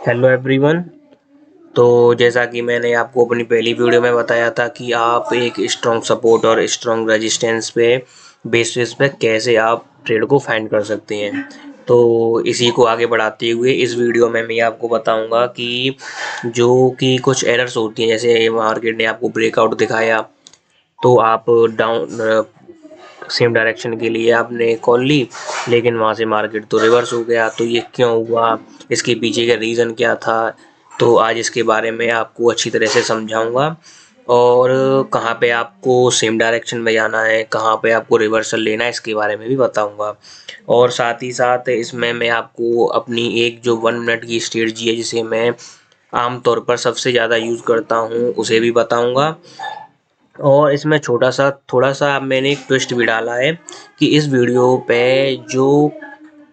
Hello everyone. तो जैसा कि मैंने आपको अपनी पहली वीडियो में बताया था कि आप एक स्ट्रॉन्ग सपोर्ट और स्ट्रॉन्ग रेजिस्टेंस पे बेसिस पे कैसे आप ट्रेड को फाइंड कर सकते हैं। तो इसी को आगे बढ़ाते हुए इस वीडियो में मैं आपको बताऊंगा कि जो कि कुछ एरर्स होती हैं, जैसे मार्केट ने आपको ब्रेकआउट दिखाया तो आप डाउन सेम डायरेक्शन के लिए आपने कॉल ली, लेकिन वहाँ से मार्केट तो रिवर्स हो गया। तो ये क्यों हुआ, इसके पीछे का रीज़न क्या था, तो आज इसके बारे में आपको अच्छी तरह से समझाऊंगा। और कहाँ पे आपको सेम डायरेक्शन में जाना है, कहाँ पे आपको रिवर्सल लेना है, इसके बारे में भी बताऊंगा। और साथ ही साथ इसमें मैं आपको अपनी एक जो 1 मिनट की स्ट्रेटजी है, जिसे मैं आमतौर पर सबसे ज़्यादा यूज़ करता हूँ, उसे भी बताऊंगा। और इसमें छोटा सा थोड़ा सा मैंने एक ट्विस्ट भी डाला है कि इस वीडियो पे जो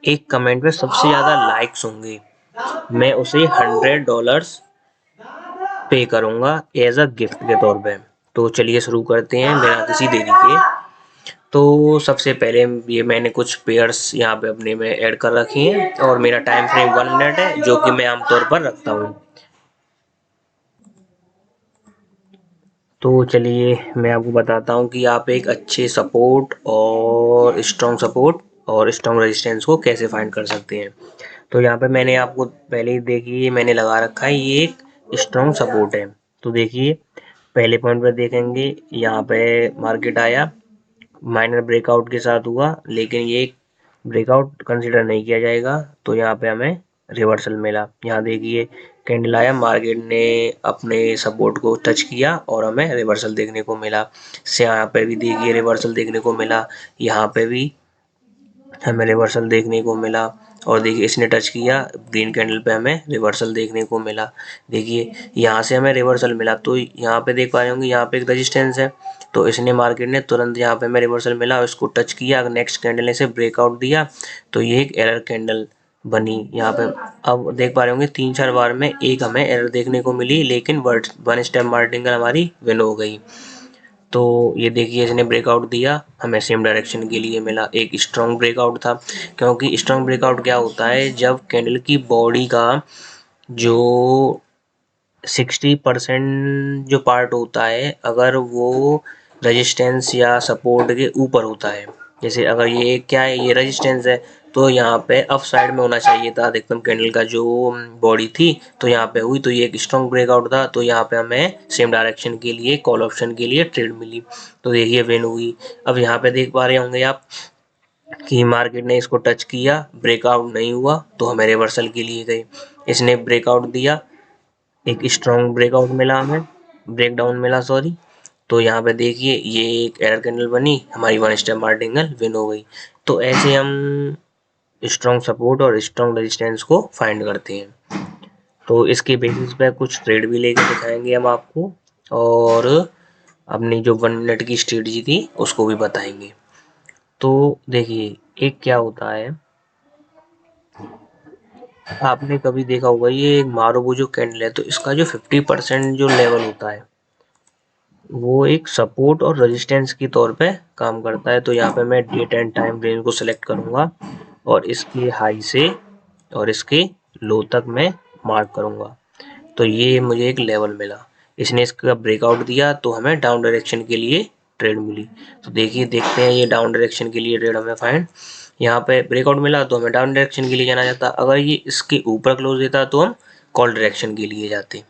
एक कमेंट पे सबसे ज़्यादा लाइक्स होंगे, मैं उसे $100 पे करूँगा एज अ गिफ्ट के तौर पे। तो चलिए शुरू करते हैं बिना किसी देरी के। तो सबसे पहले ये मैंने कुछ पेयर्स यहाँ पे अपने में ऐड कर रखी हैं और मेरा टाइम फ्रेम 1 मिनट है, जो कि मैं आमतौर पर रखता हूँ। तो चलिए मैं आपको बताता हूँ कि आप एक अच्छे सपोर्ट और स्ट्रॉन्ग रेजिस्टेंस को कैसे फाइंड कर सकते हैं। तो यहाँ पे मैंने आपको पहले ही देखिए मैंने लगा रखा है, ये एक स्ट्रॉन्ग सपोर्ट है। तो देखिए पहले पॉइंट पर देखेंगे, यहाँ पे मार्केट आया, माइनर ब्रेकआउट के साथ हुआ, लेकिन ये ब्रेकआउट कंसीडर नहीं किया जाएगा। तो यहाँ पे हमें रिवर्सल मिला। यहाँ देखिए कैंडल आया, मार्केट ने अपने सपोर्ट को टच किया और हमें रिवर्सल देखने को मिला। से यहाँ पे भी देखिए रिवर्सल देखने को मिला, यहाँ पे भी हमें रिवर्सल देखने को मिला। और देखिए इसने टच किया, ग्रीन कैंडल पे हमें रिवर्सल देखने को मिला। देखिए यहाँ से हमें रिवर्सल मिला, तो यहाँ पे देख पा रहे होंगे यहाँ पे एक रेजिस्टेंस है। तो इसने मार्केट ने तुरंत यहाँ पे हमें रिवर्सल मिला और इसको टच किया, नेक्स्ट कैंडल ने इसे ब्रेकआउट दिया, तो ये एक एरर कैंडल बनी यहाँ पे। अब देख पा रहे होंगे 3-4 बार में एक हमें एरर देखने को मिली, लेकिन वन स्टेप मार्टिंगल हमारी विन हो गई। तो ये देखिए इसने ब्रेकआउट दिया, हमें सेम डायरेक्शन के लिए मिला, एक स्ट्रॉन्ग ब्रेकआउट था। क्योंकि स्ट्रॉन्ग ब्रेकआउट क्या होता है, जब कैंडल की बॉडी का जो 60% जो पार्ट होता है, अगर वो रेजिस्टेंस या सपोर्ट के ऊपर होता है। जैसे अगर ये क्या है, ये रेजिस्टेंस है, तो यहाँ पे अप साइड में होना चाहिए था अधिकतम कैंडल का जो बॉडी थी, तो यहाँ पे हुई, तो ये एक स्ट्रॉन्ग ब्रेकआउट था। तो यहाँ पे हमें सेम डायरेक्शन के लिए कॉल ऑप्शन के लिए ट्रेड मिली, तो देखिए विन हुई। अब यहाँ पे देख पा रहे होंगे आप कि मार्केट ने इसको टच किया, ब्रेकआउट नहीं हुआ, तो हमें रिवर्सल के लिए गए। इसने ब्रेकआउट दिया, एक स्ट्रॉन्ग ब्रेकआउट मिला हमें, ब्रेकडाउन मिला सॉरी। तो यहाँ पे देखिए ये एक एरर कैंडल बनी, हमारी वन स्टेप मार्टिंगल विन हो गई। तो ऐसे हम स्ट्रॉन्ग सपोर्ट और स्ट्रॉन्ग रेजिस्टेंस को फाइंड करते हैं। तो इसके बेसिस पे कुछ ट्रेड भी लेके दिखाएंगे हम आपको, और अपनी जो 1 मिनट की स्ट्रेटजी थी उसको भी बताएंगे। तो देखिए एक क्या होता है, आपने कभी देखा होगा ये मारुबु जो कैंडल है, तो इसका जो 50% जो लेवल होता है, वो एक सपोर्ट और रेजिस्टेंस के तौर पे काम करता है। तो यहाँ पे मैं डेट एंड टाइम रेंज को सिलेक्ट करूंगा और इसके हाई से और इसके लो तक मैं मार्क करूंगा। तो ये मुझे एक लेवल मिला, इसने इसका ब्रेकआउट दिया तो हमें डाउन डायरेक्शन के लिए ट्रेड मिली। तो देखिए देखते हैं ये डाउन डायरेक्शन के लिए ट्रेड हमें फाइंड, यहाँ पे ब्रेकआउट मिला तो हमें डाउन डायरेक्शन के लिए जाना जाता, अगर ये इसके ऊपर क्लोज देता तो हम कॉल डायरेक्शन के लिए जाते।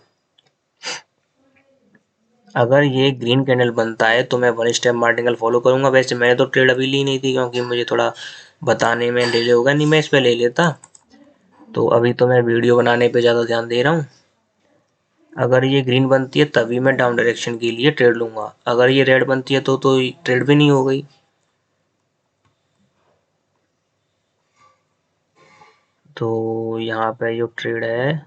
अगर ये ग्रीन कैंडल बनता है तो मैं वन स्टेप मार्टिंगल फॉलो करूंगा। वैसे मैंने तो ट्रेड अभी ली नहीं थी, क्योंकि मुझे थोड़ा बताने में डिले होगा, नहीं मैं इस पे ले लेता। तो अभी तो मैं वीडियो बनाने पे ज़्यादा ध्यान दे रहा हूँ। अगर ये ग्रीन बनती है तभी मैं डाउन डायरेक्शन के लिए ट्रेड लूंगा, अगर ये रेड बनती है तो ट्रेड भी नहीं हो गई। तो यहाँ पे जो ट्रेड है,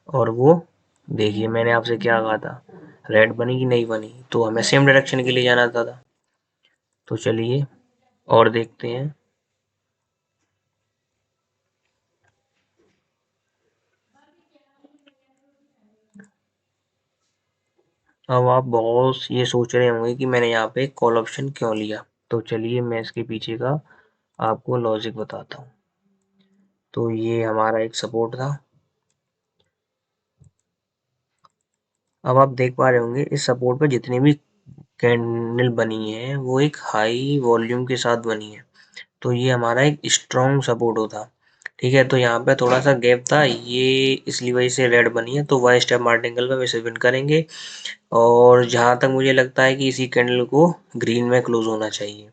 और वो देखिए मैंने आपसे क्या कहा था, रेड बनी कि नहीं बनी, तो हमें सेम डायरेक्शन के लिए जाना था। तो चलिए और देखते हैं। अब आप बहुत ये सोच रहे होंगे कि मैंने यहाँ पे कॉल ऑप्शन क्यों लिया, तो चलिए मैं इसके पीछे का आपको लॉजिक बताता हूँ। तो ये हमारा एक सपोर्ट था, अब आप देख पा रहे होंगे इस सपोर्ट पे जितनी भी कैंडल बनी है वो एक हाई वॉल्यूम के साथ बनी है, तो ये हमारा एक स्ट्रॉन्ग सपोर्ट होता। ठीक है, तो यहाँ पे थोड़ा सा गैप था, ये इसलिए वजह से रेड बनी है, तो वह स्टेप मार्टिंगल पे वैसे विन करेंगे। और जहाँ तक मुझे लगता है कि इसी कैंडल को ग्रीन में क्लोज होना चाहिए।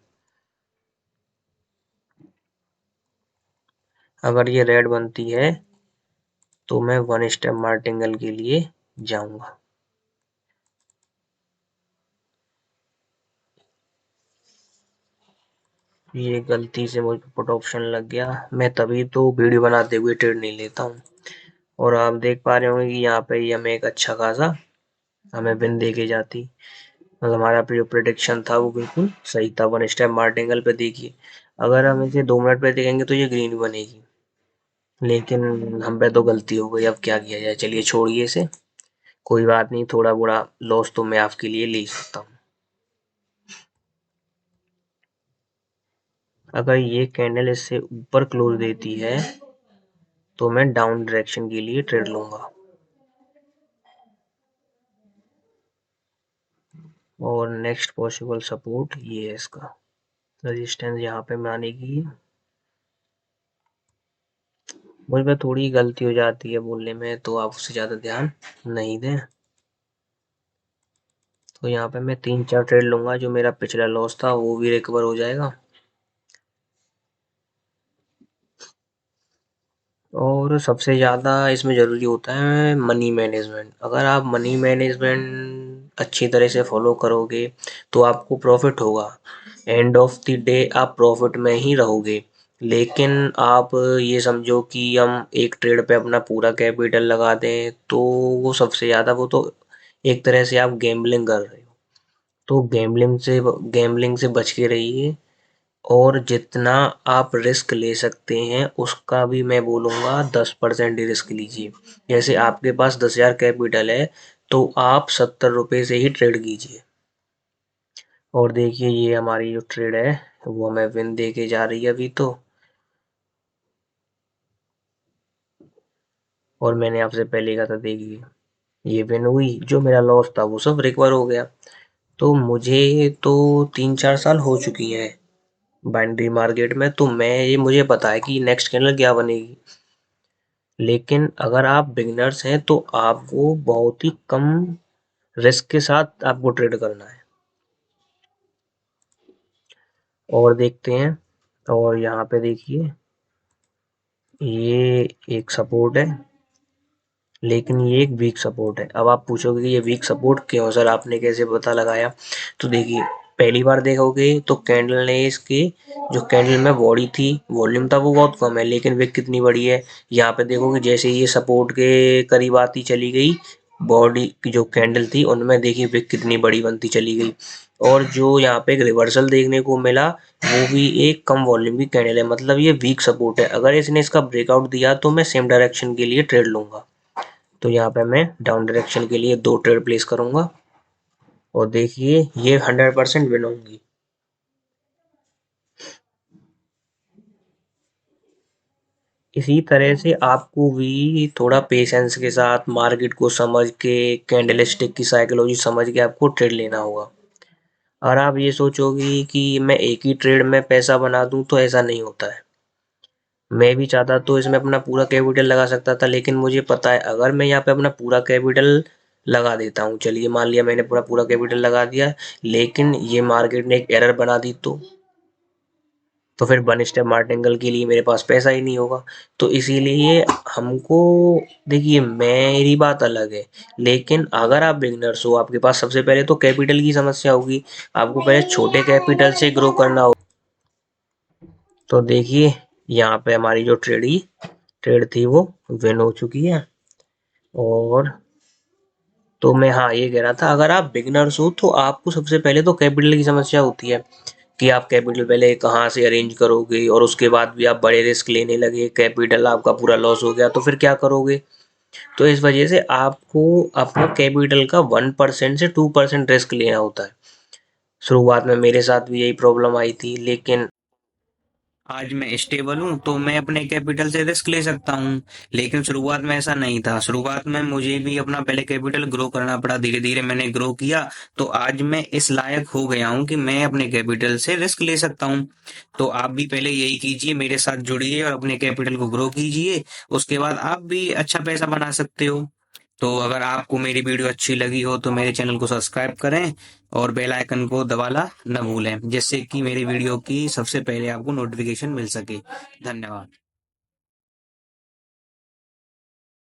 अगर ये रेड बनती है तो मैं वन स्टेप मार्टिंगल के लिए जाऊंगा। ये गलती से मुझे पुट ऑप्शन लग गया, मैं तभी तो वीडियो बनाते हुए ट्रेड नहीं लेता हूँ। और आप देख पा रहे होंगे कि यहाँ पे ये हमें एक अच्छा खासा हमें विन दे के जाती, मतलब हमारा जो प्रिडिक्शन था वो बिल्कुल सही था। वन स्टेप मार्टिंगल पे देखिए, अगर हम इसे 2 मिनट पे देखेंगे तो ये ग्रीन बनेगी, लेकिन हम पे तो गलती हो गई, अब क्या किया जाए, चलिए छोड़िए इसे, कोई बात नहीं, थोड़ा बड़ा लॉस तो मैं आपके लिए ले सकता हूँ। अगर ये कैंडल इससे ऊपर क्लोज देती है तो मैं डाउन डायरेक्शन के लिए ट्रेड लूंगा। और नेक्स्ट पॉसिबल सपोर्ट ये है इसका, रेजिस्टेंस यहाँ पे माने की। मुझ पे थोड़ी गलती हो जाती है बोलने में, तो आप उससे ज़्यादा ध्यान नहीं दें। तो यहाँ पे मैं 3-4 ट्रेड लूंगा, जो मेरा पिछला लॉस था वो भी रिकवर हो जाएगा। और सबसे ज़्यादा इसमें ज़रूरी होता है मनी मैनेजमेंट। अगर आप मनी मैनेजमेंट अच्छी तरह से फॉलो करोगे तो आपको प्रॉफिट होगा, एंड ऑफ द डे आप प्रॉफिट में ही रहोगे। लेकिन आप ये समझो कि हम एक ट्रेड पे अपना पूरा कैपिटल लगा दें तो वो सबसे ज़्यादा, वो तो एक तरह से आप गैम्बलिंग कर रहे हो। तो गैम्बलिंग से बच के रहिए, और जितना आप रिस्क ले सकते हैं उसका भी मैं बोलूँगा 10% ही रिस्क लीजिए। जैसे आपके पास 10,000 कैपिटल है तो आप 70 रुपये से ही ट्रेड कीजिए। और देखिए ये हमारी जो ट्रेड है वो हमें विन दे के जा रही है अभी तो। और मैंने आपसे पहले कहा था, देखिए ये विन हुई, जो मेरा लॉस था वो सब रिकवर हो गया। तो मुझे तो 3-4 साल हो चुकी हैं बाइनरी मार्केट में, तो मैं ये मुझे पता है कि नेक्स्ट कैंडल क्या बनेगी। लेकिन अगर आप बिगिनर्स हैं तो आपको बहुत ही कम रिस्क के साथ आपको ट्रेड करना है। और देखते हैं, और यहाँ पे देखिए ये एक सपोर्ट है, लेकिन ये एक वीक सपोर्ट है। अब आप पूछोगे कि ये वीक सपोर्ट क्यों सर, आपने कैसे पता लगाया? तो देखिए, पहली बार देखोगे तो कैंडल ने इसके जो कैंडल में बॉडी थी, वॉल्यूम था वो बहुत कम है, लेकिन विक कितनी बड़ी है। यहाँ पे देखोगे जैसे ये सपोर्ट के करीब आती चली गई, बॉडी की जो कैंडल थी उनमें देखिए विक कितनी बड़ी बनती चली गई। और जो यहाँ पे एक रिवर्सल देखने को मिला वो भी एक कम वॉल्यूम की कैंडल है, मतलब ये वीक सपोर्ट है। अगर इसने इसका ब्रेकआउट दिया तो मैं सेम डायरेक्शन के लिए ट्रेड लूंगा। तो यहाँ पे मैं डाउन डायरेक्शन के लिए 2 ट्रेड प्लेस करूंगा, और देखिए ये 100% विन होंगी। इसी तरह से आपको भी थोड़ा पेशेंस के साथ मार्केट को समझ के, कैंडलस्टिक की साइकोलॉजी समझ के आपको ट्रेड लेना होगा। और आप ये सोचोगे कि मैं एक ही ट्रेड में पैसा बना दूं, तो ऐसा नहीं होता है। मैं भी चाहता तो इसमें अपना पूरा कैपिटल लगा सकता था, लेकिन मुझे पता है अगर मैं यहाँ पे अपना पूरा कैपिटल लगा देता हूँ, चलिए मान लिया मैंने पूरा पूरा कैपिटल लगा दिया, लेकिन ये मार्केट ने एक एरर बना दी, तो फिर वन स्टेप मार्टिंगल के लिए मेरे पास पैसा ही नहीं होगा। तो इसीलिए हमको, देखिए मेरी बात अलग है, लेकिन अगर आप बिगनर्स हो, आपके पास सबसे पहले तो कैपिटल की समस्या होगी, आपको पहले छोटे कैपिटल से ग्रो करना होगा। तो देखिए यहाँ पे हमारी जो ट्रेड थी वो विन हो चुकी है। और तो मैं हाँ ये कह रहा था, अगर आप बिगनर्स हो तो आपको सबसे पहले तो कैपिटल की समस्या होती है कि आप कैपिटल पहले कहाँ से अरेंज करोगे, और उसके बाद भी आप बड़े रिस्क लेने लगे, कैपिटल आपका पूरा लॉस हो गया तो फिर क्या करोगे। तो इस वजह से आपको अपना कैपिटल का 1% से 2% रिस्क लेना होता है। शुरुआत में मेरे साथ भी यही प्रॉब्लम आई थी, लेकिन आज मैं स्टेबल हूँ तो मैं अपने कैपिटल से रिस्क ले सकता हूँ। लेकिन शुरुआत में ऐसा नहीं था। शुरुआत में मुझे भी अपना पहले कैपिटल ग्रो करना पड़ा। धीरे धीरे मैंने ग्रो किया तो आज मैं इस लायक हो गया हूँ कि मैं अपने कैपिटल से रिस्क ले सकता हूँ। तो आप भी पहले यही कीजिए, मेरे साथ जुड़िए और अपने कैपिटल को ग्रो कीजिए। उसके बाद आप भी अच्छा पैसा बना सकते हो। तो अगर आपको मेरी वीडियो अच्छी लगी हो तो मेरे चैनल को सब्सक्राइब करें और बेल आइकन को दबाना न भूलें, जिससे कि मेरी वीडियो की सबसे पहले आपको नोटिफिकेशन मिल सके। धन्यवाद।